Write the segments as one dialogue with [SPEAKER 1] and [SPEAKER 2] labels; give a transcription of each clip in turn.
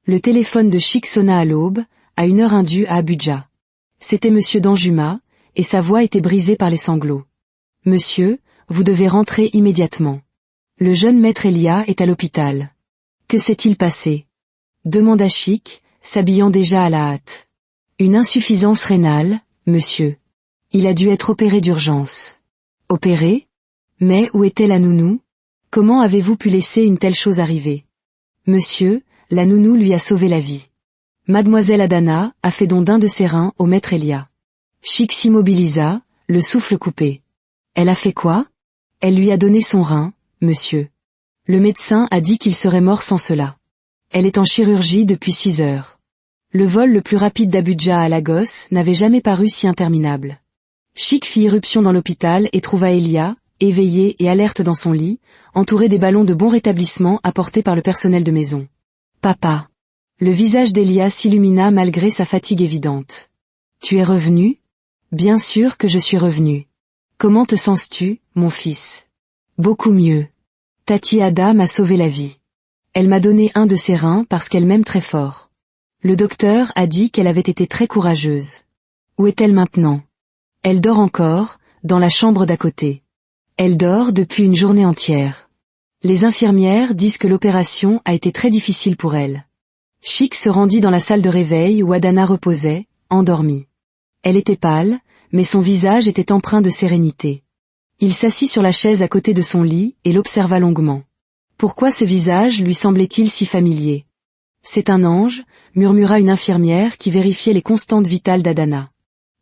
[SPEAKER 1] Le téléphone de Chic sonna à l'aube, à 1 heure indue à Abuja. C'était Monsieur Danjuma, et sa voix était brisée par les sanglots. Monsieur, vous devez rentrer immédiatement. Le jeune maître Elia est à l'hôpital. Que s'est-il passé? Demanda Chic, s'habillant déjà à la hâte. Une insuffisance rénale, monsieur. Il a dû être opéré d'urgence. Opéré? Mais où était la nounou? Comment avez-vous pu laisser une telle chose arriver? Monsieur, la nounou lui a sauvé la vie. Mademoiselle Adana a fait don d'un de ses reins au maître Elia. Chic s'immobilisa, le souffle coupé. Elle a fait quoi? Elle lui a donné son rein, monsieur. Le médecin a dit qu'il serait mort sans cela. Elle est en chirurgie depuis 6 heures. Le vol le plus rapide d'Abuja à Lagos n'avait jamais paru si interminable. Chic fit irruption dans l'hôpital et trouva Elia, éveillé et alerte dans son lit, entouré des ballons de bon rétablissement apportés par le personnel de maison. Papa. Le visage d'Elia s'illumina malgré sa fatigue évidente. Tu es revenu? Bien sûr que je suis revenu. Comment te sens-tu, mon fils? Beaucoup mieux. Tati Ada m'a sauvé la vie. Elle m'a donné un de ses reins parce qu'elle m'aime très fort. Le docteur a dit qu'elle avait été très courageuse. Où est-elle maintenant? Elle dort encore, dans la chambre d'à côté. Elle dort depuis une journée entière. Les infirmières disent que l'opération a été très difficile pour elle. Chic se rendit dans la salle de réveil où Adana reposait, endormie. Elle était pâle, mais son visage était empreint de sérénité. Il s'assit sur la chaise à côté de son lit et l'observa longuement. Pourquoi ce visage lui semblait-il si familier? C'est un ange, murmura une infirmière qui vérifiait les constantes vitales d'Adana.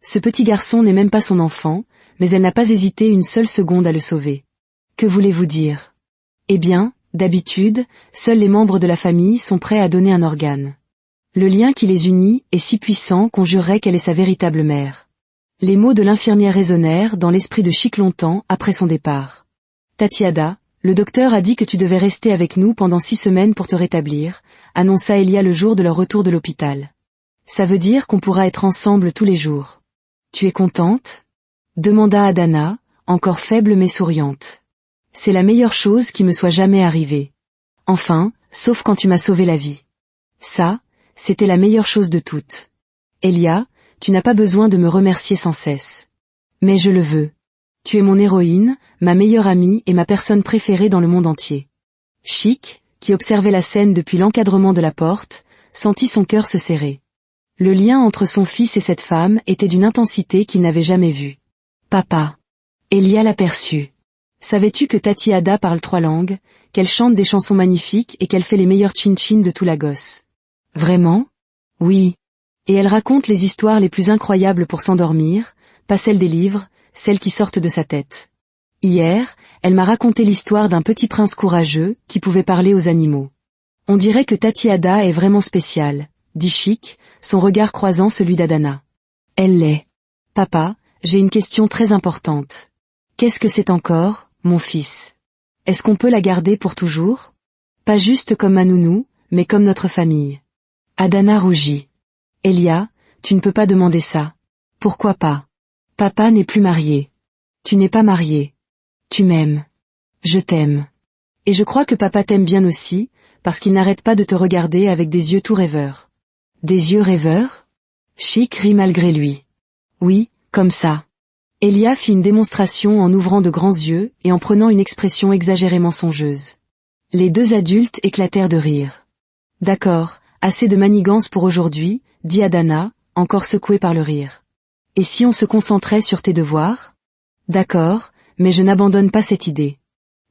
[SPEAKER 1] Ce petit garçon n'est même pas son enfant, mais elle n'a pas hésité une seule seconde à le sauver. Que voulez-vous dire? Eh bien, d'habitude, seuls les membres de la famille sont prêts à donner un organe. Le lien qui les unit est si puissant qu'on jurerait qu'elle est sa véritable mère. Les mots de l'infirmière résonnèrent dans l'esprit de Chic longtemps après son départ. Tatiada, le docteur a dit que tu devais rester avec nous pendant 6 semaines pour te rétablir, annonça Elia le jour de leur retour de l'hôpital. Ça veut dire qu'on pourra être ensemble tous les jours. Tu es contente? Demanda Adana, encore faible mais souriante. C'est la meilleure chose qui me soit jamais arrivée. Enfin, sauf quand tu m'as sauvé la vie. Ça, c'était la meilleure chose de toutes. Elia, tu n'as pas besoin de me remercier sans cesse. Mais je le veux. Tu es mon héroïne, ma meilleure amie et ma personne préférée dans le monde entier. Chic, qui observait la scène depuis l'encadrement de la porte, sentit son cœur se serrer. Le lien entre son fils et cette femme était d'une intensité qu'il n'avait jamais vue. Papa. Elia l'aperçut. Savais-tu que Tati Ada parle 3 langues, qu'elle chante des chansons magnifiques et qu'elle fait les meilleurs chin-chin de tout Lagos? Vraiment? Oui. Et elle raconte les histoires les plus incroyables pour s'endormir, pas celles des livres, celles qui sortent de sa tête. Hier, elle m'a raconté l'histoire d'un petit prince courageux qui pouvait parler aux animaux. On dirait que Tati Ada est vraiment spéciale, dit Chic, son regard croisant celui d'Adana. Elle l'est. Papa, j'ai une question très importante. Qu'est-ce que c'est encore, mon fils? Est-ce qu'on peut la garder pour toujours? Pas juste comme ma nounou, mais comme notre famille. Adana rougit. Elia, tu ne peux pas demander ça. Pourquoi pas? Papa n'est plus marié. Tu n'es pas marié. Tu m'aimes. Je t'aime. Et je crois que papa t'aime bien aussi, parce qu'il n'arrête pas de te regarder avec des yeux tout rêveurs. Des yeux rêveurs? Chic rit malgré lui. Oui, comme ça. Elia fit une démonstration en ouvrant de grands yeux et en prenant une expression exagérément songeuse. Les 2 adultes éclatèrent de rire. D'accord, assez de manigances pour aujourd'hui, dit Adana, encore secouée par le rire. Et si on se concentrait sur tes devoirs? D'accord, mais je n'abandonne pas cette idée.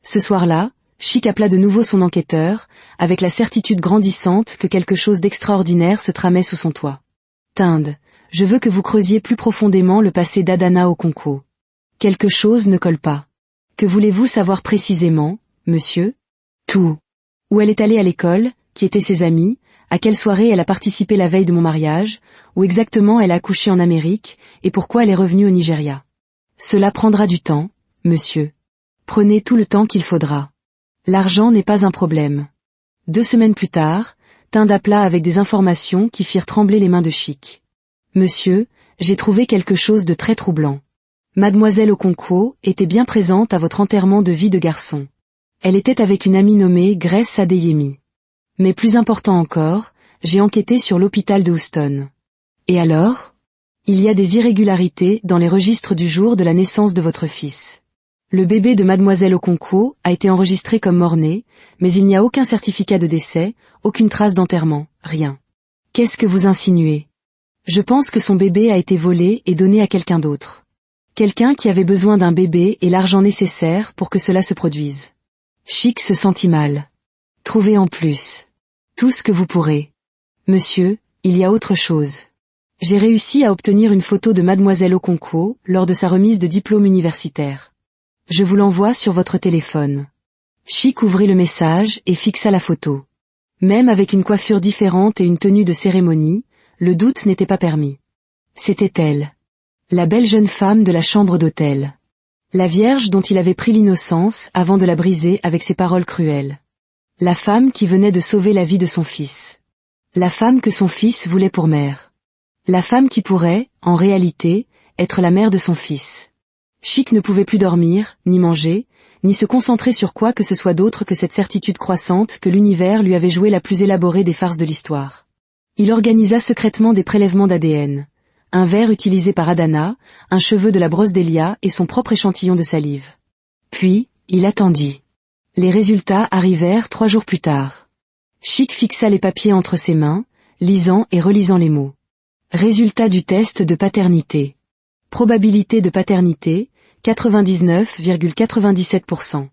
[SPEAKER 1] Ce soir-là, Chic appela de nouveau son enquêteur, avec la certitude grandissante que quelque chose d'extraordinaire se tramait sous son toit. Tinde, je veux que vous creusiez plus profondément le passé d'Adana Okonkwo. Quelque chose ne colle pas. Que voulez-vous savoir précisément, monsieur? Tout. Où elle est allée à l'école, qui étaient ses amis, à quelle soirée elle a participé la veille de mon mariage, où exactement elle a accouché en Amérique, et pourquoi elle est revenue au Nigeria. Cela prendra du temps, monsieur. Prenez tout le temps qu'il faudra. L'argent n'est pas un problème. 2 semaines plus tard, Tinde appela avec des informations qui firent trembler les mains de Chic. Monsieur, j'ai trouvé quelque chose de très troublant. Mademoiselle Okonkwo était bien présente à votre enterrement de vie de garçon. Elle était avec une amie nommée Grace Adeyemi. Mais plus important encore, J'ai enquêté sur l'hôpital de Houston. Et alors? Il y a des irrégularités dans les registres du jour de la naissance de votre fils. Le bébé de mademoiselle Okonkwo a été enregistré comme mort-né, mais il n'y a aucun certificat de décès, aucune trace d'enterrement, rien. Qu'est-ce que vous insinuez? Je pense que son bébé a été volé et donné à quelqu'un d'autre. Quelqu'un qui avait besoin d'un bébé et l'argent nécessaire pour que cela se produise. Chic se sentit mal. Trouvez en plus. Tout ce que vous pourrez. Monsieur, il y a autre chose. J'ai réussi à obtenir une photo de mademoiselle Okonkwo lors de sa remise de diplôme universitaire. Je vous l'envoie sur votre téléphone. Chic ouvrit le message et fixa la photo. Même avec une coiffure différente et une tenue de cérémonie, le doute n'était pas permis. C'était elle. La belle jeune femme de la chambre d'hôtel. La vierge dont il avait pris l'innocence avant de la briser avec ses paroles cruelles. La femme qui venait de sauver la vie de son fils. La femme que son fils voulait pour mère. La femme qui pourrait, en réalité, être la mère de son fils. Chic ne pouvait plus dormir, ni manger, ni se concentrer sur quoi que ce soit d'autre que cette certitude croissante que l'univers lui avait joué la plus élaborée des farces de l'histoire. Il organisa secrètement des prélèvements d'ADN. Un verre utilisé par Adana, un cheveu de la brosse d'Elia et son propre échantillon de salive. Puis, il attendit. Les résultats arrivèrent 3 jours plus tard. Chic fixa les papiers entre ses mains, lisant et relisant les mots. Résultat du test de paternité. Probabilité de paternité, 99,97%.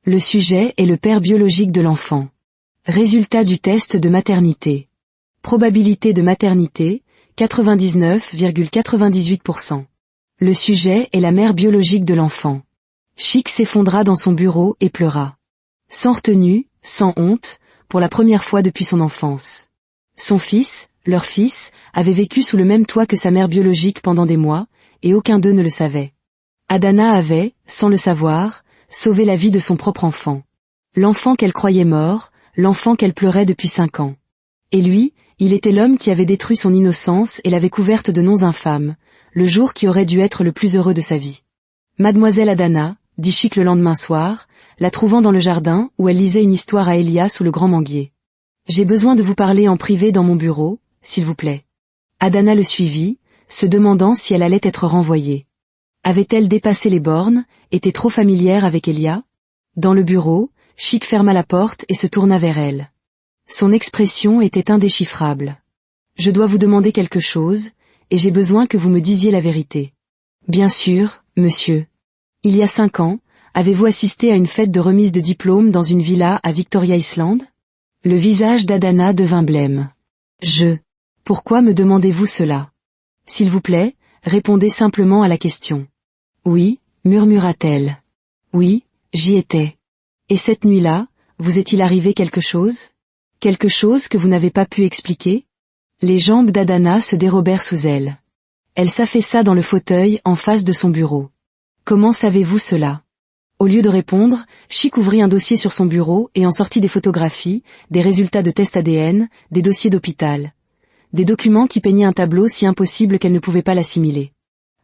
[SPEAKER 1] Le sujet est le père biologique de l'enfant. Résultat du test de maternité. Probabilité de maternité, 99,98%. Le sujet est la mère biologique de l'enfant. Chic s'effondra dans son bureau et pleura. Sans retenue, sans honte, pour la première fois depuis son enfance. Son fils, leur fils, avait vécu sous le même toit que sa mère biologique pendant des mois, et aucun d'eux ne le savait. Adana avait, sans le savoir, sauvé la vie de son propre enfant. L'enfant qu'elle croyait mort, l'enfant qu'elle pleurait depuis 5 ans. Et lui, il était l'homme qui avait détruit son innocence et l'avait couverte de noms infâmes, le jour qui aurait dû être le plus heureux de sa vie. Mademoiselle Adana, dit Chic le lendemain soir, la trouvant dans le jardin où elle lisait une histoire à Elia sous le grand manguier. J'ai besoin de vous parler en privé dans mon bureau, s'il vous plaît. Adana le suivit, se demandant si elle allait être renvoyée. Avait-elle dépassé les bornes, était trop familière avec Elia? Dans le bureau, Chic ferma la porte et se tourna vers elle. Son expression était indéchiffrable. Je dois vous demander quelque chose, et j'ai besoin que vous me disiez la vérité. Bien sûr, monsieur. Il y a 5 ans, avez-vous assisté à une fête de remise de diplôme dans une villa à Victoria Island? Le visage d'Adana devint blême. Pourquoi me demandez-vous cela? S'il vous plaît, répondez simplement à la question. Oui, murmura-t-elle. Oui, j'y étais. Et cette nuit-là, vous est-il arrivé quelque chose? Quelque chose que vous n'avez pas pu expliquer? Les jambes d'Adana se dérobèrent sous elle. Elle s'affaissa dans le fauteuil en face de son bureau. Comment savez-vous cela? Au lieu de répondre, Chic ouvrit un dossier sur son bureau et en sortit des photographies, des résultats de tests ADN, des dossiers d'hôpital. Des documents qui peignaient un tableau si impossible qu'elle ne pouvait pas l'assimiler.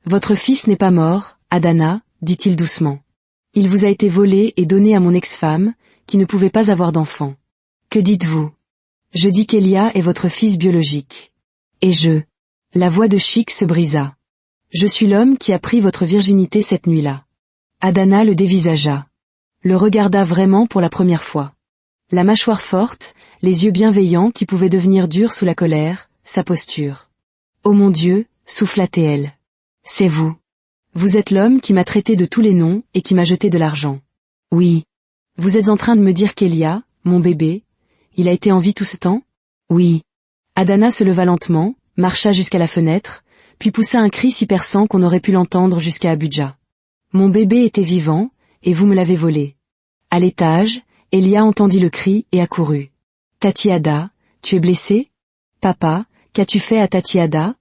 [SPEAKER 1] Votre fils n'est pas mort, Adana, dit-il doucement. Il vous a été volé et donné à mon ex-femme, qui ne pouvait pas avoir d'enfant. Que dites-vous? Je dis qu'Elia est votre fils biologique. Et la voix de Chic se brisa. Je suis l'homme qui a pris votre virginité cette nuit-là. Adana le dévisagea. Le regarda vraiment pour la première fois. La mâchoire forte, les yeux bienveillants qui pouvaient devenir durs sous la colère, sa posture. Oh mon Dieu, souffla-t-elle. C'est vous. Vous êtes l'homme qui m'a traité de tous les noms et qui m'a jeté de l'argent. Oui. Vous êtes en train de me dire qu'Elia, mon bébé, il a été en vie tout ce temps? Oui. Adana se leva lentement, marcha jusqu'à la fenêtre, puis poussa un cri si perçant qu'on aurait pu l'entendre jusqu'à Abuja. Mon bébé était vivant, et vous me l'avez volé. À l'étage, Elia entendit le cri et accourut. Tatiada, tu es blessé? Papa, qu'as-tu fait à Tatiada?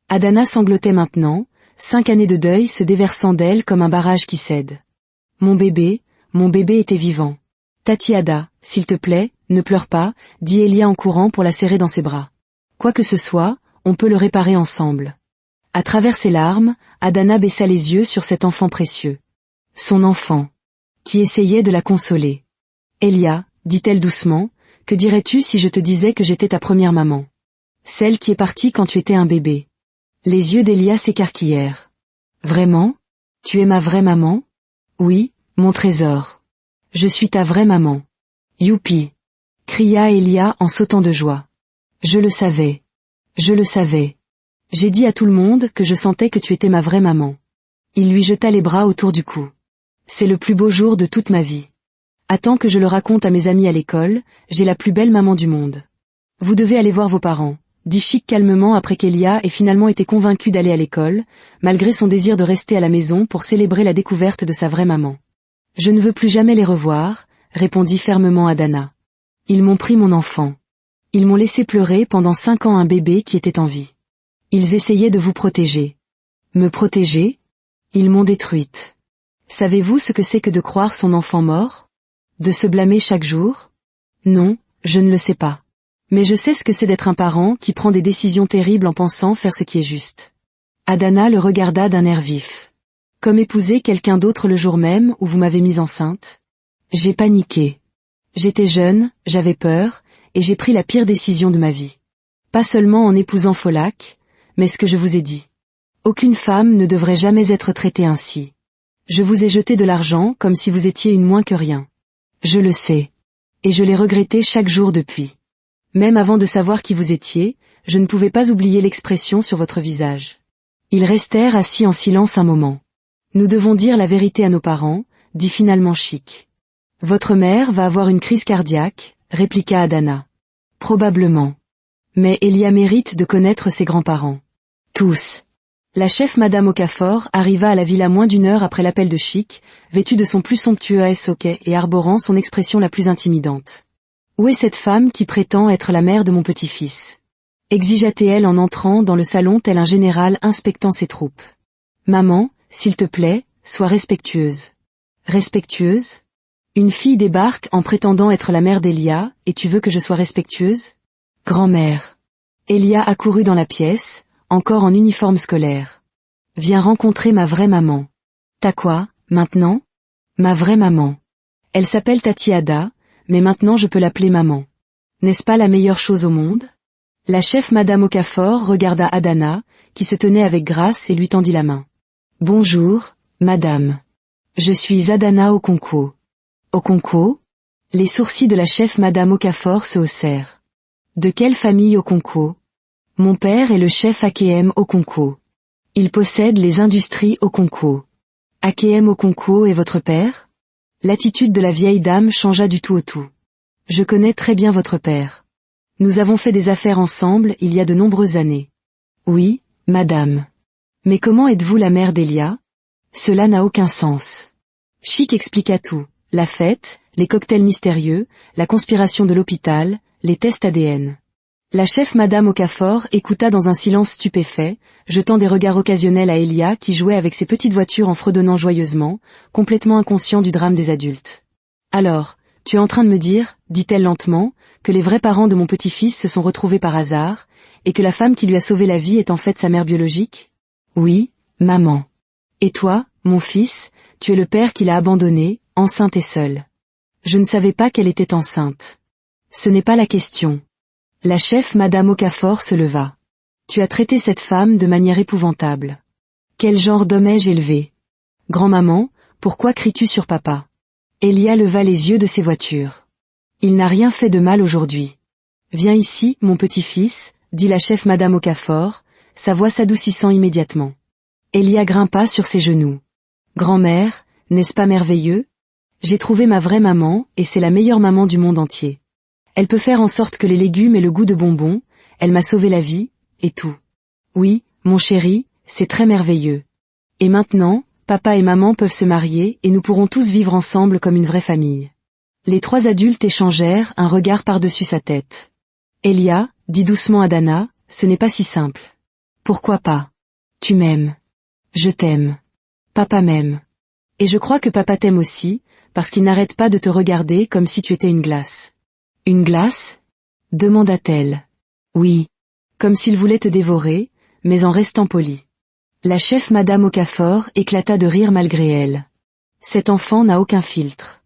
[SPEAKER 1] Adana sanglotait maintenant, 5 années de deuil se déversant d'elle comme un barrage qui cède. Mon bébé était vivant. Tatiada, s'il te plaît, ne pleure pas, dit Elia en courant pour la serrer dans ses bras. Quoi que ce soit, on peut le réparer ensemble. À travers ses larmes, Adana baissa les yeux sur cet enfant précieux. Son enfant. Qui essayait de la consoler. Elia, dit-elle doucement, que dirais-tu si je te disais que j'étais ta première maman? Celle qui est partie quand tu étais un bébé. Les yeux d'Elia s'écarquillèrent. Vraiment? Tu es ma vraie maman? Oui, mon trésor. Je suis ta vraie maman. Youpi! Cria Elia en sautant de joie. Je le savais. Je le savais. J'ai dit à tout le monde que je sentais que tu étais ma vraie maman. Il lui jeta les bras autour du cou. C'est le plus beau jour de toute ma vie. Attends que je le raconte à mes amis à l'école, j'ai la plus belle maman du monde. Vous devez aller voir vos parents, dit Chic calmement après qu'Elia ait finalement été convaincue d'aller à l'école, malgré son désir de rester à la maison pour célébrer la découverte de sa vraie maman. Je ne veux plus jamais les revoir, répondit fermement Adana. Ils m'ont pris mon enfant. Ils m'ont laissé pleurer pendant 5 ans un bébé qui était en vie. Ils essayaient de vous protéger. Me protéger? Ils m'ont détruite. Savez-vous ce que c'est que de croire son enfant mort? De se blâmer chaque jour? Non, je ne le sais pas. Mais je sais ce que c'est d'être un parent qui prend des décisions terribles en pensant faire ce qui est juste. Adana le regarda d'un air vif. Comme épouser quelqu'un d'autre le jour même où vous m'avez mise enceinte? J'ai paniqué. J'étais jeune, j'avais peur, et j'ai pris la pire décision de ma vie. Pas seulement en épousant Folak, mais ce que je vous ai dit. Aucune femme ne devrait jamais être traitée ainsi. Je vous ai jeté de l'argent comme si vous étiez une moins que rien. Je le sais. Et je l'ai regretté chaque jour depuis. Même avant de savoir qui vous étiez, je ne pouvais pas oublier l'expression sur votre visage. Ils restèrent assis en silence un moment. Nous devons dire la vérité à nos parents, dit finalement Chic. Votre mère va avoir une crise cardiaque, répliqua Adana. Probablement. Mais Elia mérite de connaître ses grands-parents. Tous. La chef Madame Okafor arriva à la villa moins d'1 heure après l'appel de Chic, vêtue de son plus somptueux hoquet et arborant son expression la plus intimidante. Où est cette femme qui prétend être la mère de mon petit-fils? Exigea-t-elle en entrant dans le salon tel un général inspectant ses troupes. Maman, s'il te plaît, sois respectueuse. Respectueuse? Une fille débarque en prétendant être la mère d'Elia, et tu veux que je sois respectueuse? Grand-mère. Elia accourut dans la pièce, encore en uniforme scolaire. Viens rencontrer ma vraie maman. T'as quoi, maintenant? Ma vraie maman. Elle s'appelle Tatiada, mais maintenant je peux l'appeler maman. N'est-ce pas la meilleure chose au monde? La chef Madame Okafor regarda Adana, qui se tenait avec grâce et lui tendit la main. Bonjour, madame. Je suis Adana Okonkwo. Okonkwo? Les sourcils de la chef Madame Okafor se haussèrent. De quelle famille Okonkwo? Mon père est le chef Akem Okonkwo. Il possède les industries Okonkwo. Akem Okonkwo est votre père? L'attitude de la vieille dame changea du tout au tout. Je connais très bien votre père. Nous avons fait des affaires ensemble il y a de nombreuses années. Oui, madame. Mais comment êtes-vous la mère d'Elia? Cela n'a aucun sens. Chic expliqua tout. La fête, les cocktails mystérieux, la conspiration de l'hôpital, les tests ADN. La chef Madame Okafor écouta dans un silence stupéfait, jetant des regards occasionnels à Elia qui jouait avec ses petites voitures en fredonnant joyeusement, complètement inconscient du drame des adultes. Alors, tu es en train de me dire, dit-elle lentement, que les vrais parents de mon petit-fils se sont retrouvés par hasard, et que la femme qui lui a sauvé la vie est en fait sa mère biologique? Oui, maman. Et toi, mon fils, tu es le père qui l'a abandonnée, enceinte et seule. Je ne savais pas qu'elle était enceinte. Ce n'est pas la question. La chef Madame Okafor se leva. Tu as traité cette femme de manière épouvantable. Quel genre d'homme ai-je élevé? Grand-maman, pourquoi cries-tu sur papa? Elia leva les yeux de ses voitures. Il n'a rien fait de mal aujourd'hui. Viens ici, mon petit-fils, dit la chef Madame Okafor, sa voix s'adoucissant immédiatement. Elia grimpa sur ses genoux. Grand-mère, n'est-ce pas merveilleux? J'ai trouvé ma vraie maman, et c'est la meilleure maman du monde entier. Elle peut faire en sorte que les légumes aient le goût de bonbons, elle m'a sauvé la vie, et tout. Oui, mon chéri, c'est très merveilleux. Et maintenant, papa et maman peuvent se marier et nous pourrons tous vivre ensemble comme une vraie famille. Les 3 adultes échangèrent un regard par-dessus sa tête. Elia, dit doucement Adana, ce n'est pas si simple. Pourquoi pas? Tu m'aimes. Je t'aime. Papa m'aime. Et je crois que papa t'aime aussi, parce qu'il n'arrête pas de te regarder comme si tu étais une glace. Une glace? Demanda-t-elle. Oui. Comme s'il voulait te dévorer, mais en restant poli. La chef Madame Okafor éclata de rire malgré elle. Cet enfant n'a aucun filtre.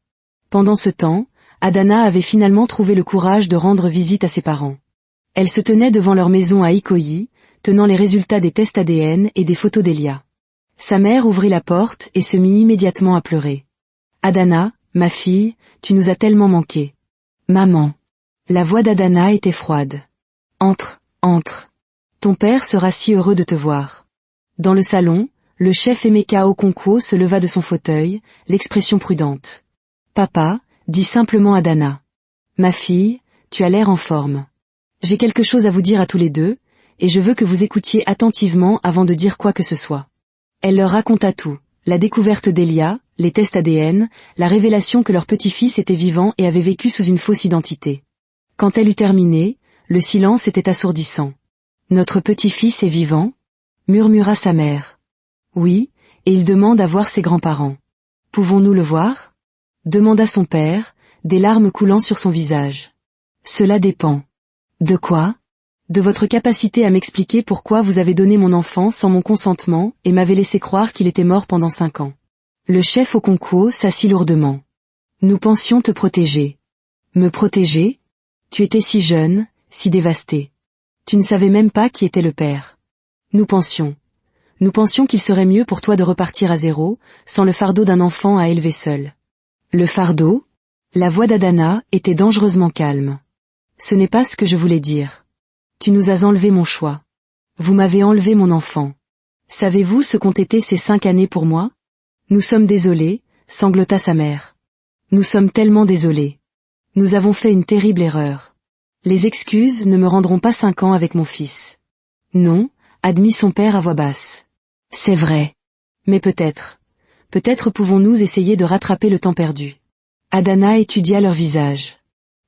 [SPEAKER 1] Pendant ce temps, Adana avait finalement trouvé le courage de rendre visite à ses parents. Elle se tenait devant leur maison à Ikoyi, tenant les résultats des tests ADN et des photos d'Elia. Sa mère ouvrit la porte et se mit immédiatement à pleurer. Adana, ma fille, tu nous as tellement manqué. Maman. La voix d'Adana était froide. Entre, entre. Ton père sera si heureux de te voir. Dans le salon, le chef Emeka Okonkwo se leva de son fauteuil, l'expression prudente. Papa, dit simplement Adana. Ma fille, tu as l'air en forme. J'ai quelque chose à vous dire à tous les deux, et je veux que vous écoutiez attentivement avant de dire quoi que ce soit. Elle leur raconta tout, la découverte d'Elia, les tests ADN, la révélation que leur petit-fils était vivant et avait vécu sous une fausse identité. Quand elle eut terminé, le silence était assourdissant. Notre petit-fils est vivant ? Murmura sa mère. Oui, et il demande à voir ses grands-parents. Pouvons-nous le voir ? Demanda son père, des larmes coulant sur son visage. Cela dépend. De quoi ? De votre capacité à m'expliquer pourquoi vous avez donné mon enfant sans mon consentement et m'avez laissé croire qu'il était mort pendant 5 ans. Le chef Okonkwo s'assit lourdement. Nous pensions te protéger. Me protéger ? Tu étais si jeune, si dévasté. Tu ne savais même pas qui était le père. Nous pensions qu'il serait mieux pour toi de repartir à zéro, sans le fardeau d'un enfant à élever seul. Le fardeau ? La voix d'Adana était dangereusement calme. Ce n'est pas ce que je voulais dire. Tu nous as enlevé mon choix. Vous m'avez enlevé mon enfant. Savez-vous ce qu'ont été ces 5 années pour moi ? Nous sommes désolés, sanglota sa mère. Nous sommes tellement désolés. Nous avons fait une terrible erreur. Les excuses ne me rendront pas 5 ans avec mon fils. Non, admit son père à voix basse. C'est vrai. Mais peut-être pouvons-nous essayer de rattraper le temps perdu. Adana étudia leur visage.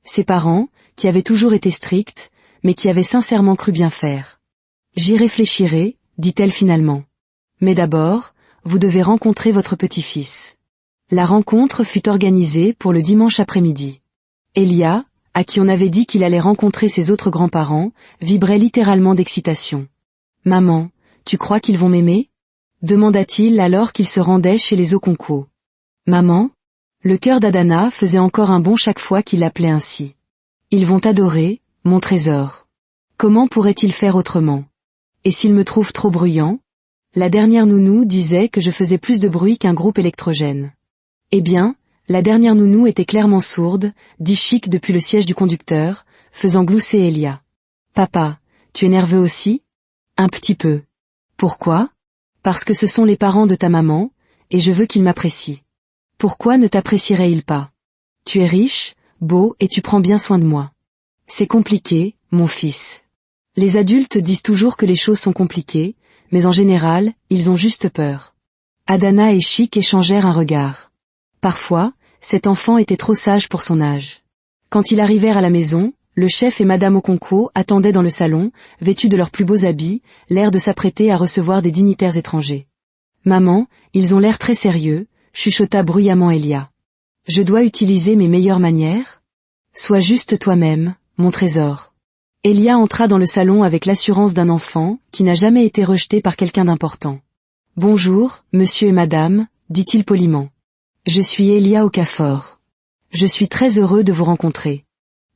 [SPEAKER 1] Ses parents, qui avaient toujours été stricts, mais qui avaient sincèrement cru bien faire. J'y réfléchirai, dit-elle finalement. Mais d'abord, vous devez rencontrer votre petit-fils. La rencontre fut organisée pour le dimanche après-midi. Elia, à qui on avait dit qu'il allait rencontrer ses autres grands-parents, vibrait littéralement d'excitation. « Maman, tu crois qu'ils vont m'aimer ?» demanda-t-il alors qu'il se rendait chez les Okonkwo. « Maman ?» Le cœur d'Adana faisait encore un bond chaque fois qu'il l'appelait ainsi. « Ils vont t'adorer, mon trésor. Comment pourrait-il faire autrement ? Et s'ils me trouvent trop bruyant ? La dernière nounou disait que je faisais plus de bruit qu'un groupe électrogène. Eh bien, la dernière nounou était clairement sourde, dit Chic depuis le siège du conducteur, faisant glousser Elia. « Papa, tu es nerveux aussi ? Un petit peu. Pourquoi ? Parce que ce sont les parents de ta maman, et je veux qu'ils m'apprécient. Pourquoi ne t'apprécieraient-ils pas ? Tu es riche, beau et tu prends bien soin de moi. C'est compliqué, mon fils. Les adultes disent toujours que les choses sont compliquées, mais en général, ils ont juste peur. » Adana et Chic échangèrent un regard. Parfois, cet enfant était trop sage pour son âge. Quand ils arrivèrent à la maison, le chef et Madame Okonkwo attendaient dans le salon, vêtus de leurs plus beaux habits, l'air de s'apprêter à recevoir des dignitaires étrangers. « Maman, ils ont l'air très sérieux », chuchota bruyamment Elia. « Je dois utiliser mes meilleures manières ? Sois juste toi-même, mon trésor. » Elia entra dans le salon avec l'assurance d'un enfant qui n'a jamais été rejeté par quelqu'un d'important. « Bonjour, monsieur et madame, dit-il poliment. Je suis Elia Okafor. Je suis très heureux de vous rencontrer. »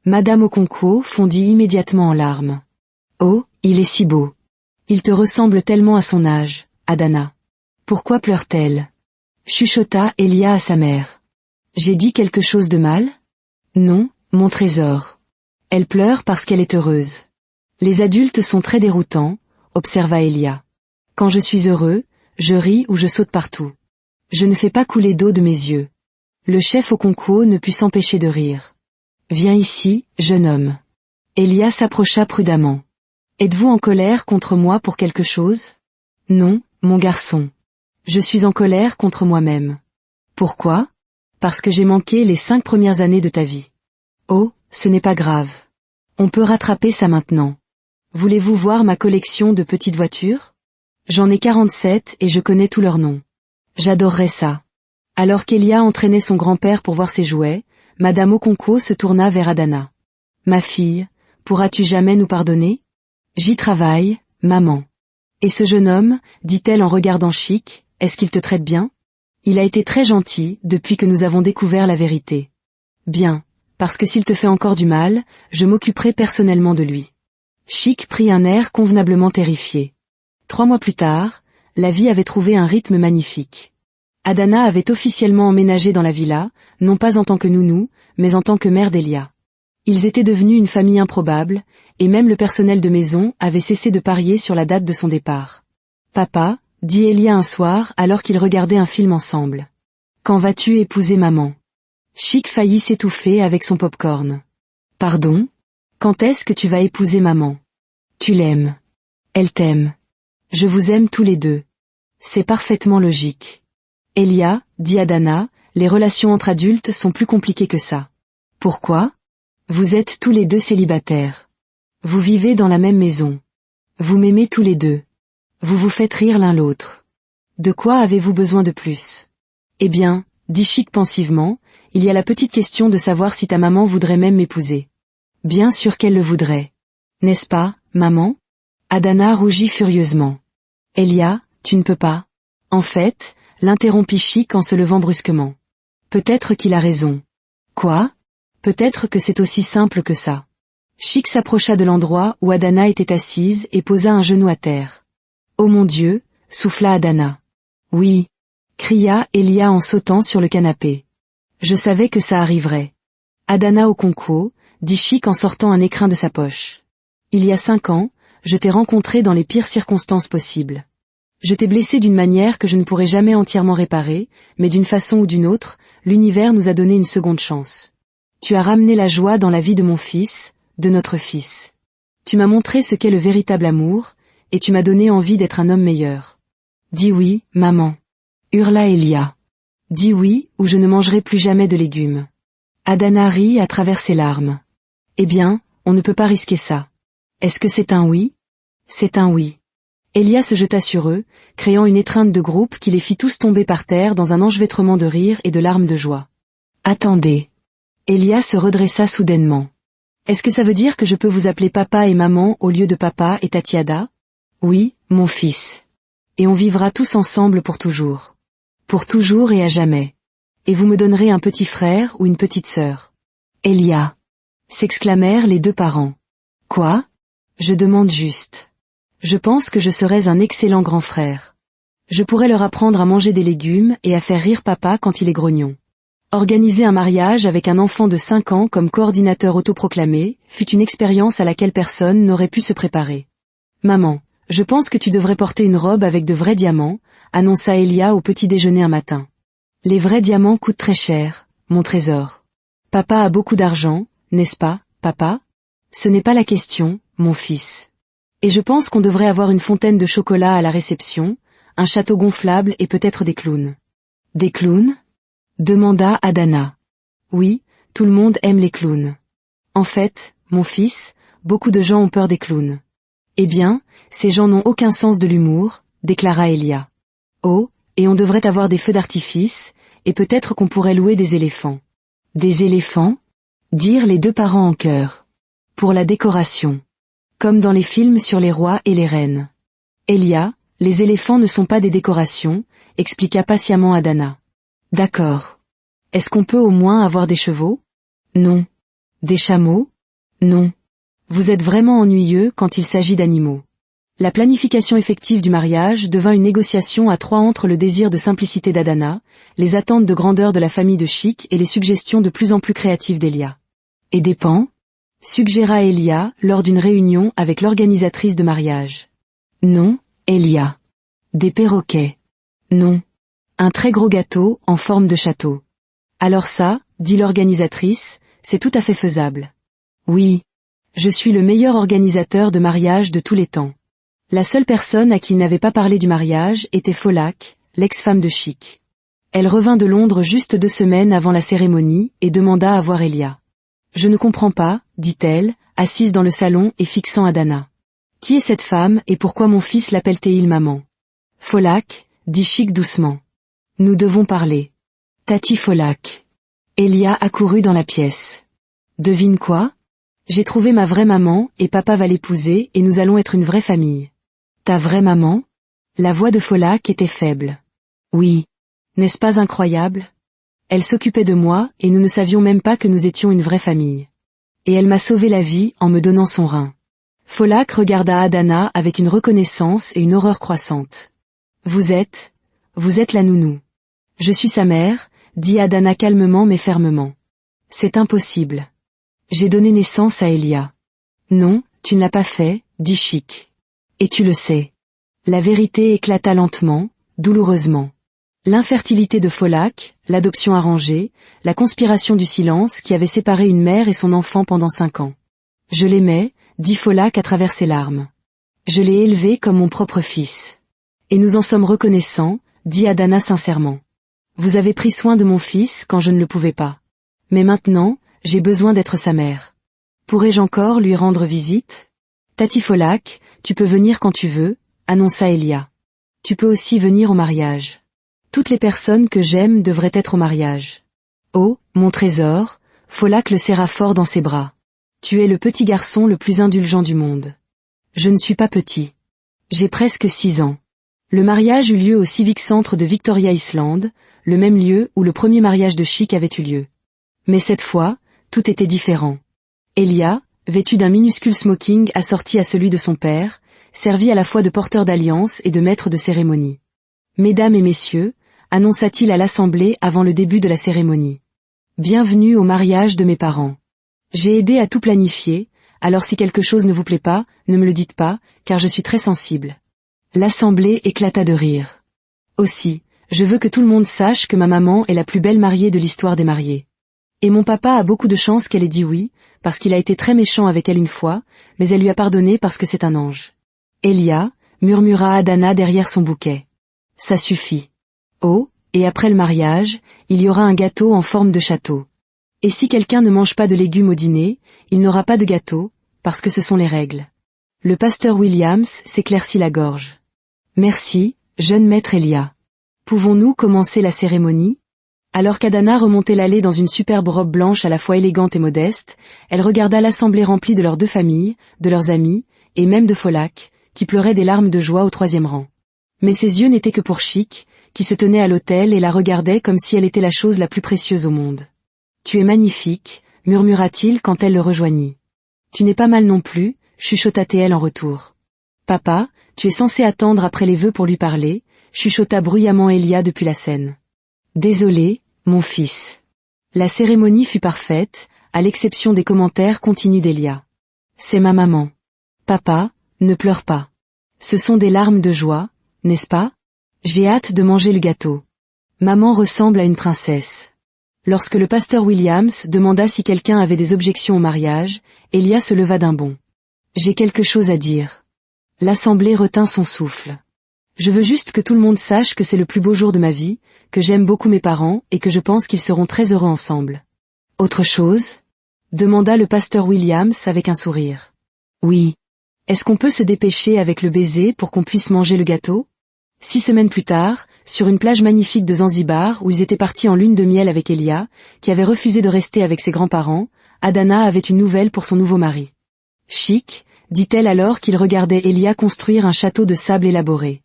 [SPEAKER 1] Madame Okonkwo fondit immédiatement en larmes. « Oh, il est si beau. Il te ressemble tellement à son âge, Adana. Pourquoi pleure-t-elle » chuchota Elia à sa mère. « J'ai dit quelque chose de mal ? Non, mon trésor. Elle pleure parce qu'elle est heureuse. Les adultes sont très déroutants, observa Elia. Quand je suis heureux, je ris ou je saute partout. Je ne fais pas couler d'eau de mes yeux. » Le chef Okonkwo ne put s'empêcher de rire. « Viens ici, jeune homme. » Elia s'approcha prudemment. « Êtes-vous en colère contre moi pour quelque chose ? » « Non, mon garçon. Je suis en colère contre moi-même. » « Pourquoi ? » « Parce que j'ai manqué les 5 premières années de ta vie. »« Oh, ce n'est pas grave. On peut rattraper ça maintenant. Voulez-vous voir ma collection de petites voitures ? J'en ai 47 et je connais tous leurs noms. J'adorerais ça. » Alors qu'Elia entraînait son grand-père pour voir ses jouets, Madame Okonkwo se tourna vers Adana. « Ma fille, pourras-tu jamais nous pardonner ? J'y travaille, maman. Et ce jeune homme, dit-elle en regardant Chic, est-ce qu'il te traite bien ? Il a été très gentil depuis que nous avons découvert la vérité. Bien, parce que s'il te fait encore du mal, je m'occuperai personnellement de lui. Chic prit un air convenablement terrifié. 3 mois plus tard, la vie avait trouvé un rythme magnifique. Adana avait officiellement emménagé dans la villa, non pas en tant que nounou, mais en tant que mère d'Elia. Ils étaient devenus une famille improbable, et même le personnel de maison avait cessé de parier sur la date de son départ. « Papa », dit Elia un soir alors qu'ils regardaient un film ensemble. « Quand vas-tu épouser maman ?» Chic faillit s'étouffer avec son pop-corn. « Pardon ? Quand est-ce que tu vas épouser maman ? Tu l'aimes. Elle t'aime. Je vous aime tous les deux. C'est parfaitement logique. » Elia, dit Adana, les relations entre adultes sont plus compliquées que ça. Pourquoi ? Vous êtes tous les deux célibataires. Vous vivez dans la même maison. Vous m'aimez tous les deux. Vous vous faites rire l'un l'autre. De quoi avez-vous besoin de plus ? Eh bien, dit Chic pensivement, il y a la petite question de savoir si ta maman voudrait même m'épouser. Bien sûr qu'elle le voudrait. N'est-ce pas, maman ? Adana rougit furieusement. Elia, tu ne peux pas. En fait, l'interrompit Chic en se levant brusquement. Peut-être qu'il a raison. Quoi ? Peut-être que c'est aussi simple que ça. Chic s'approcha de l'endroit où Adana était assise et posa un genou à terre. Oh mon Dieu, souffla Adana. Oui, cria Elia en sautant sur le canapé. Je savais que ça arriverait. Adana au concours, dit Chic en sortant un écrin de sa poche. Il y a 5 ans, je t'ai rencontré dans les pires circonstances possibles. Je t'ai blessé d'une manière que je ne pourrai jamais entièrement réparer, mais d'une façon ou d'une autre, l'univers nous a donné une seconde chance. Tu as ramené la joie dans la vie de mon fils, de notre fils. Tu m'as montré ce qu'est le véritable amour, et tu m'as donné envie d'être un homme meilleur. Dis oui, maman. Hurla Elia. Dis oui, ou je ne mangerai plus jamais de légumes. Adana rit à travers ses larmes. Eh bien, on ne peut pas risquer ça. Est-ce que c'est un oui ? C'est un oui. Elia se jeta sur eux, créant une étreinte de groupe qui les fit tous tomber par terre dans un enchevêtrement de rire et de larmes de joie. Attendez. Elia se redressa soudainement. Est-ce que ça veut dire que je peux vous appeler papa et maman au lieu de papa et Tatiada ? Oui, mon fils. Et on vivra tous ensemble pour toujours. Pour toujours et à jamais. Et vous me donnerez un petit frère ou une petite sœur. Elia. S'exclamèrent les 2 parents. Quoi ? Je demande juste. Je pense que je serais un excellent grand frère. Je pourrais leur apprendre à manger des légumes et à faire rire papa quand il est grognon. Organiser un mariage avec un enfant de 5 ans comme coordinateur autoproclamé fut une expérience à laquelle personne n'aurait pu se préparer. Maman, je pense que tu devrais porter une robe avec de vrais diamants, annonça Elia au petit déjeuner un matin. Les vrais diamants coûtent très cher, mon trésor. Papa a beaucoup d'argent, n'est-ce pas, papa ? Ce n'est pas la question, mon fils. Et je pense qu'on devrait avoir une fontaine de chocolat à la réception, un château gonflable et peut-être des clowns. Des clowns ? Demanda Adana. Oui, tout le monde aime les clowns. En fait, mon fils, beaucoup de gens ont peur des clowns. Eh bien, ces gens n'ont aucun sens de l'humour, déclara Elia. Oh, et on devrait avoir des feux d'artifice, et peut-être qu'on pourrait louer des éléphants. Des éléphants ? Dirent les 2 parents en chœur. Pour la décoration. Comme dans les films sur les rois et les reines. Elia, les éléphants ne sont pas des décorations, expliqua patiemment Adana. D'accord. Est-ce qu'on peut au moins avoir des chevaux ? Non. Des chameaux ? Non. Vous êtes vraiment ennuyeux quand il s'agit d'animaux. La planification effective du mariage devint une négociation à 3 entre le désir de simplicité d'Adana, les attentes de grandeur de la famille de Chic et les suggestions de plus en plus créatives d'Elia. Et des pans ? Suggéra Elia lors d'une réunion avec l'organisatrice de mariage. Non, Elia. Des perroquets. Non. Un très gros gâteau en forme de château. Alors ça, dit l'organisatrice, c'est tout à fait faisable. Oui. Je suis le meilleur organisateur de mariage de tous les temps. La seule personne à qui il n'avait pas parlé du mariage était Folak, l'ex-femme de Chic. Elle revint de Londres juste 2 semaines avant la cérémonie et demanda à voir Elia. Je ne comprends pas, dit-elle, assise dans le salon et fixant Adana. Qui est cette femme et pourquoi mon fils l'appelle-t-il maman ? Folak, dit Chic doucement. Nous devons parler. Tati Folak. Elia accourut dans la pièce. Devine quoi ? J'ai trouvé ma vraie maman et papa va l'épouser et nous allons être une vraie famille. Ta vraie maman ? La voix de Folak était faible. Oui. N'est-ce pas incroyable ? Elle s'occupait de moi et nous ne savions même pas que nous étions une vraie famille. Et elle m'a sauvé la vie en me donnant son rein. Folak regarda Adana avec une reconnaissance et une horreur croissante. Vous êtes la nounou. Je suis sa mère, dit Adana calmement mais fermement. C'est impossible. J'ai donné naissance à Elia. Non, tu ne l'as pas fait, dit Chic. Et tu le sais. La vérité éclata lentement, douloureusement. L'infertilité de Folak, l'adoption arrangée, la conspiration du silence qui avait séparé une mère et son enfant pendant 5 ans. Je l'aimais, dit Folak à travers ses larmes. Je l'ai élevé comme mon propre fils. Et nous en sommes reconnaissants, dit Adana sincèrement. Vous avez pris soin de mon fils quand je ne le pouvais pas. Mais maintenant, j'ai besoin d'être sa mère. Pourrais-je encore lui rendre visite? Tati Folak, tu peux venir quand tu veux, annonça Elia. Tu peux aussi venir au mariage. Toutes les personnes que j'aime devraient être au mariage. Oh, mon trésor, Folak le serra fort dans ses bras. Tu es le petit garçon le plus indulgent du monde. Je ne suis pas petit. J'ai presque 6 ans. Le mariage eut lieu au Civic Centre de Victoria Island, le même lieu où le premier mariage de Chic avait eu lieu. Mais cette fois, tout était différent. Elia, vêtu d'un minuscule smoking assorti à celui de son père, servit à la fois de porteur d'alliance et de maître de cérémonie. Mesdames et messieurs, annonça-t-il à l'assemblée avant le début de la cérémonie. Bienvenue au mariage de mes parents. J'ai aidé à tout planifier, alors si quelque chose ne vous plaît pas, ne me le dites pas, car je suis très sensible. L'assemblée éclata de rire. Aussi, je veux que tout le monde sache que ma maman est la plus belle mariée de l'histoire des mariés. Et mon papa a beaucoup de chance qu'elle ait dit oui, parce qu'il a été très méchant avec elle une fois, mais elle lui a pardonné parce que c'est un ange. Elia, murmura Adana derrière son bouquet. Ça suffit. Oh, et après le mariage, il y aura un gâteau en forme de château. Et si quelqu'un ne mange pas de légumes au dîner, il n'aura pas de gâteau, parce que ce sont les règles. Le pasteur Williams s'éclaircit la gorge. Merci, jeune maître Elia. Pouvons-nous commencer la cérémonie? Alors qu'Adana remontait l'allée dans une superbe robe blanche à la fois élégante et modeste, elle regarda l'assemblée remplie de leurs 2 familles, de leurs amis, et même de Folak, qui pleurait des larmes de joie au 3e rang. Mais ses yeux n'étaient que pour Chic, qui se tenait à l'autel et la regardait comme si elle était la chose la plus précieuse au monde. Tu es magnifique, murmura-t-il quand elle le rejoignit. Tu n'es pas mal non plus, chuchota-t-elle en retour. Papa, tu es censé attendre après les vœux pour lui parler, chuchota bruyamment Elia depuis la scène. Désolé, mon fils. La cérémonie fut parfaite, à l'exception des commentaires continus d'Elia. C'est ma maman. Papa, ne pleure pas. Ce sont des larmes de joie, n'est-ce pas? J'ai hâte de manger le gâteau. Maman ressemble à une princesse. Lorsque le pasteur Williams demanda si quelqu'un avait des objections au mariage, Elia se leva d'un bond. J'ai quelque chose à dire. L'assemblée retint son souffle. Je veux juste que tout le monde sache que c'est le plus beau jour de ma vie, que j'aime beaucoup mes parents et que je pense qu'ils seront très heureux ensemble. Autre chose? Demanda le pasteur Williams avec un sourire. Oui. Est-ce qu'on peut se dépêcher avec le baiser pour qu'on puisse manger le gâteau? 6 semaines plus tard, sur une plage magnifique de Zanzibar où ils étaient partis en lune de miel avec Elia, qui avait refusé de rester avec ses grands-parents, Adana avait une nouvelle pour son nouveau mari. Chic, dit-elle alors qu'il regardait Elia construire un château de sable élaboré.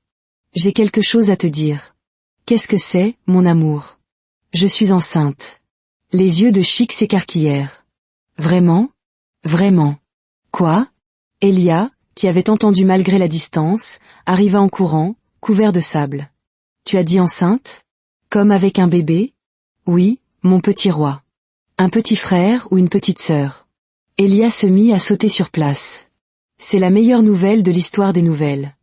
[SPEAKER 1] J'ai quelque chose à te dire. Qu'est-ce que c'est, mon amour? Je suis enceinte. Les yeux de Chic s'écarquillèrent. Vraiment? Vraiment. Quoi? Elia, qui avait entendu malgré la distance, arriva en courant, couvert de sable. Tu as dit enceinte? Comme avec un bébé? Oui, mon petit roi. Un petit frère ou une petite sœur? Elia se mit à sauter sur place. C'est la meilleure nouvelle de l'histoire des nouvelles.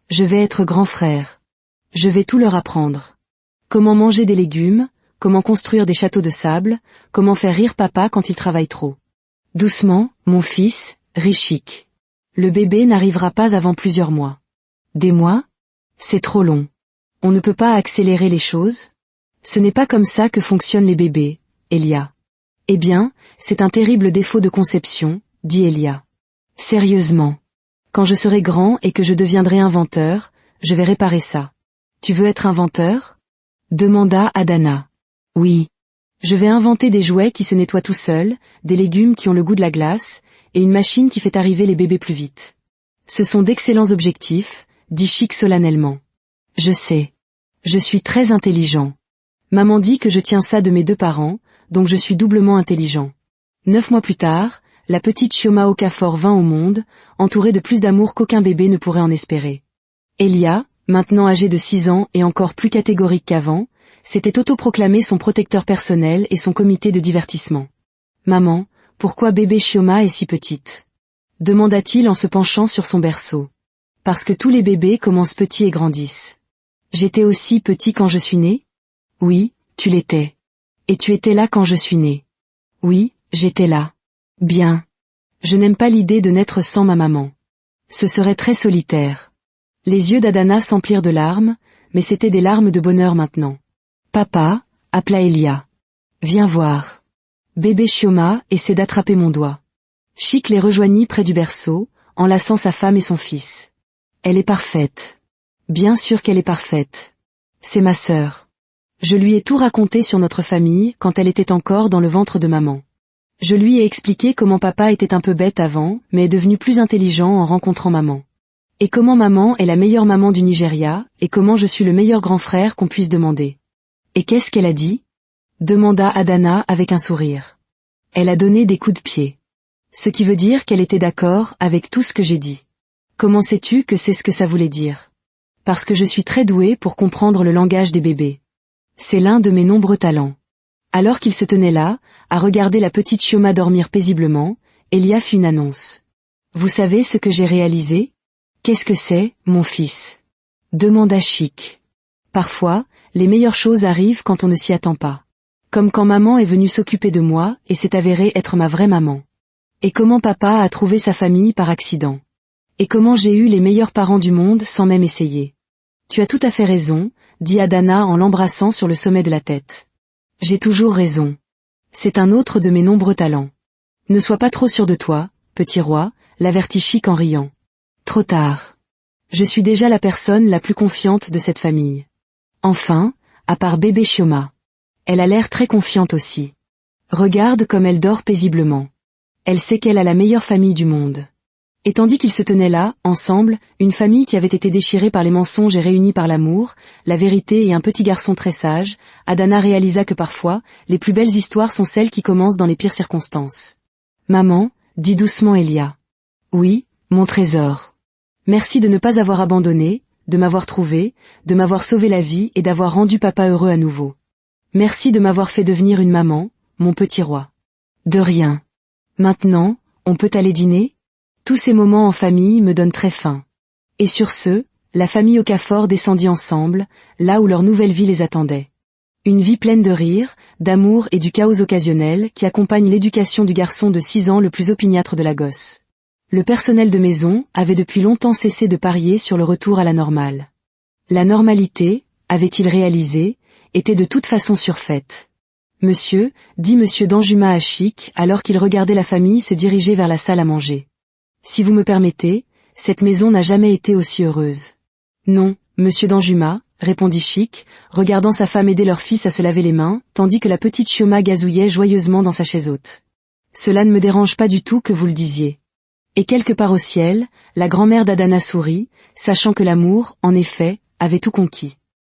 [SPEAKER 1] Je vais être grand frère. Je vais tout leur apprendre. Comment manger des légumes, comment construire des châteaux de sable, comment faire rire papa quand il travaille trop. Doucement, mon fils, rit Chic. Le bébé n'arrivera pas avant plusieurs mois. Des mois? C'est trop long. On ne peut pas accélérer les choses? Ce n'est pas comme ça que fonctionnent les bébés, Elia. Eh bien, c'est un terrible défaut de conception, dit Elia. Sérieusement. Quand je serai grand et que je deviendrai inventeur, je vais réparer ça. Tu veux être inventeur? Demanda Adana. Oui. Je vais inventer des jouets qui se nettoient tout seuls, des légumes qui ont le goût de la glace, et une machine qui fait arriver les bébés plus vite. Ce sont d'excellents objectifs, dit Chic solennellement. Je sais. Je suis très intelligent. Maman dit que je tiens ça de mes 2 parents, donc je suis doublement intelligent. 9 mois plus tard, la petite Chioma Okafor vint au monde, entourée de plus d'amour qu'aucun bébé ne pourrait en espérer. Elia, maintenant âgé de 6 ans et encore plus catégorique qu'avant, s'était autoproclamé son protecteur personnel et son comité de divertissement. « Maman, pourquoi bébé Chioma est si petite ?» demanda-t-il en se penchant sur son berceau. « Parce que tous les bébés commencent petits et grandissent. J'étais aussi petit quand je suis né ? Oui, tu l'étais. Et tu étais là quand je suis né. Oui, j'étais là. Bien. Je n'aime pas l'idée de naître sans ma maman. Ce serait très solitaire. » Les yeux d'Adana s'emplirent de larmes, mais c'étaient des larmes de bonheur maintenant. « Papa » appela Elia. « Viens voir. » Bébé Chioma essaie d'attraper mon doigt. Chic les rejoignit près du berceau, enlaçant sa femme et son fils. « Elle est parfaite. Bien sûr qu'elle est parfaite. C'est ma sœur. Je lui ai tout raconté sur notre famille quand elle était encore dans le ventre de maman. Je lui ai expliqué comment papa était un peu bête avant, mais est devenu plus intelligent en rencontrant maman. Et comment maman est la meilleure maman du Nigeria, et comment je suis le meilleur grand frère qu'on puisse demander. » « Et qu'est-ce qu'elle a dit ?» demanda Adana avec un sourire. « Elle a donné des coups de pied. Ce qui veut dire qu'elle était d'accord avec tout ce que j'ai dit. Comment sais-tu que c'est ce que ça voulait dire ? Parce que je suis très douée pour comprendre le langage des bébés. C'est l'un de mes nombreux talents. » Alors qu'il se tenait là, à regarder la petite Chioma dormir paisiblement, Elia fit une annonce. « Vous savez ce que j'ai réalisé ? » « Qu'est-ce que c'est, mon fils ?» demanda Chic. « Parfois, les meilleures choses arrivent quand on ne s'y attend pas. Comme quand maman est venue s'occuper de moi et s'est avérée être ma vraie maman. Et comment papa a trouvé sa famille par accident. Et comment j'ai eu les meilleurs parents du monde sans même essayer. Tu as tout à fait raison, dit Adana en l'embrassant sur le sommet de la tête. J'ai toujours raison. C'est un autre de mes nombreux talents. Ne sois pas trop sûr de toi, petit roi, l'avertit Chic en riant. Trop tard. Je suis déjà la personne la plus confiante de cette famille. Enfin, à part bébé Chioma. Elle a l'air très confiante aussi. Regarde comme elle dort paisiblement. Elle sait qu'elle a la meilleure famille du monde. Et tandis qu'ils se tenaient là, ensemble, une famille qui avait été déchirée par les mensonges et réunie par l'amour, la vérité et un petit garçon très sage, Adana réalisa que parfois, les plus belles histoires sont celles qui commencent dans les pires circonstances. « Maman » dit doucement Elia. « Oui, mon trésor. Merci de ne pas avoir abandonné, de m'avoir trouvé, de m'avoir sauvé la vie et d'avoir rendu papa heureux à nouveau. Merci de m'avoir fait devenir une maman, mon petit roi. » « De rien. Maintenant, on peut aller dîner ? Tous ces moments en famille me donnent très faim. » Et sur ce, la famille Okafor descendit ensemble, là où leur nouvelle vie les attendait. Une vie pleine de rire, d'amour et du chaos occasionnel qui accompagne l'éducation du garçon de 6 ans le plus opiniâtre de la gosse. Le personnel de maison avait depuis longtemps cessé de parier sur le retour à la normale. La normalité, avait-il réalisé, était de toute façon surfaite. « Monsieur » dit monsieur Danjuma à Chic alors qu'il regardait la famille se diriger vers la salle à manger. « Si vous me permettez, cette maison n'a jamais été aussi heureuse. »« Non, monsieur Danjuma » répondit Chic, regardant sa femme aider leur fils à se laver les mains, tandis que la petite Chioma gazouillait joyeusement dans sa chaise haute. « Cela ne me dérange pas du tout que vous le disiez. » Et quelque part au ciel, la grand-mère d'Adana sourit, sachant que l'amour, en effet, avait tout conquis.